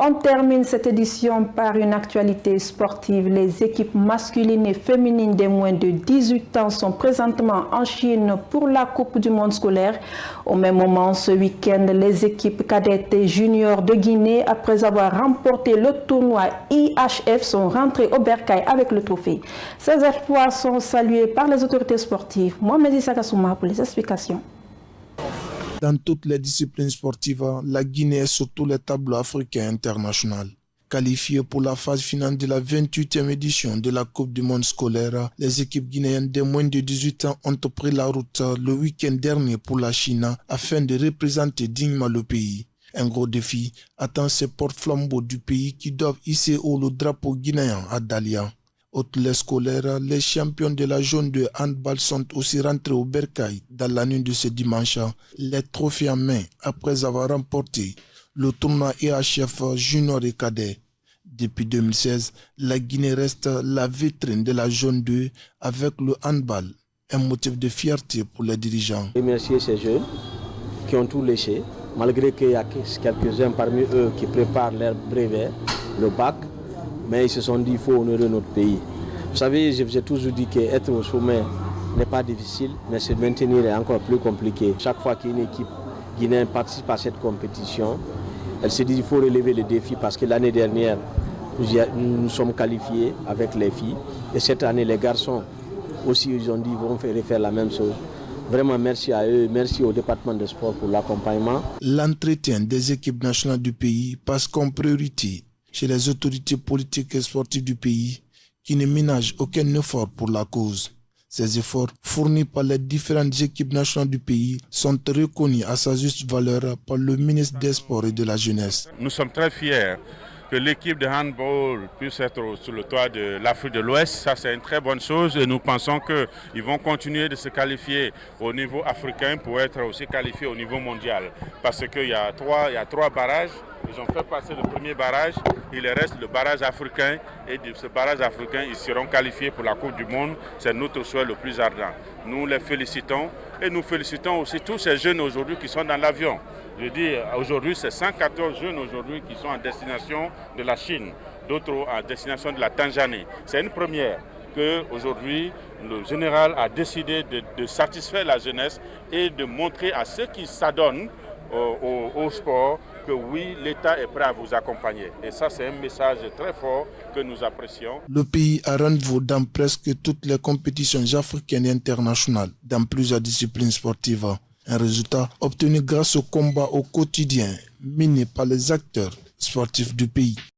On termine cette édition par une actualité sportive. Les équipes masculines et féminines des moins de 18 ans sont présentement en Chine pour la Coupe du monde scolaire. Au même moment, ce week-end, les équipes cadettes et juniors de Guinée, après avoir remporté le tournoi IHF, sont rentrées au bercail avec le trophée. Ces exploits sont salués par les autorités sportives. Mohamed Issa Kassouma pour les explications. Dans toutes les disciplines sportives, la Guinée est sur tous les tableaux africains internationaux. Qualifiées pour la phase finale de la 28e édition de la Coupe du monde scolaire, les équipes guinéennes de moins de 18 ans ont pris la route le week-end dernier pour la Chine afin de représenter dignement le pays. Un gros défi attend ces porte-flambeaux du pays qui doivent hisser haut le drapeau guinéen à Dalia. Outre les scolaires, les champions de la zone de handball sont aussi rentrés au bercail dans la nuit de ce dimanche, les trophées en main après avoir remporté le tournoi IHF junior et cadet. Depuis 2016, la Guinée reste la vitrine de la zone 2 avec le handball, un motif de fierté pour les dirigeants. Remercier ces jeunes qui ont tout léché, malgré qu'il y a quelques-uns parmi eux qui préparent leur brevet, le bac. Mais ils se sont dit qu'il faut honorer notre pays. Vous savez, j'ai toujours dit qu'être au sommet n'est pas difficile, mais se maintenir est encore plus compliqué. Chaque fois qu'une équipe guinéenne participe à cette compétition, elle se dit qu'il faut relever le défi parce que l'année dernière, nous sommes qualifiés avec les filles. Et cette année, les garçons aussi, ils ont dit qu'ils vont faire la même chose. Vraiment, merci à eux, merci au département de sport pour l'accompagnement. L'entretien des équipes nationales du pays passe comme priorité chez les autorités politiques et sportives du pays qui ne ménagent aucun effort pour la cause. Ces efforts fournis par les différentes équipes nationales du pays sont reconnus à sa juste valeur par le ministre des Sports et de la Jeunesse. Nous sommes très fiers que l'équipe de handball puisse être sur le toit de l'Afrique de l'Ouest. Ça, c'est une très bonne chose et nous pensons qu'ils vont continuer de se qualifier au niveau africain pour être aussi qualifiés au niveau mondial. Parce qu'il y a trois barrages. Ils ont fait passer le premier barrage, il reste le barrage africain et de ce barrage africain, ils seront qualifiés pour la Coupe du monde. C'est notre souhait le plus ardent. Nous les félicitons et nous félicitons aussi tous ces jeunes aujourd'hui qui sont dans l'avion. Je dis aujourd'hui, c'est 114 jeunes aujourd'hui qui sont en destination de la Chine, d'autres en destination de la Tanzanie. C'est une première qu'aujourd'hui le général a décidé de satisfaire la jeunesse et de montrer à ceux qui s'adonnent au sport que oui, l'État est prêt à vous accompagner. Et ça, c'est un message très fort que nous apprécions. Le pays a rendez-vous dans presque toutes les compétitions africaines et internationales, dans plusieurs disciplines sportives. Un résultat obtenu grâce au combat au quotidien mené par les acteurs sportifs du pays.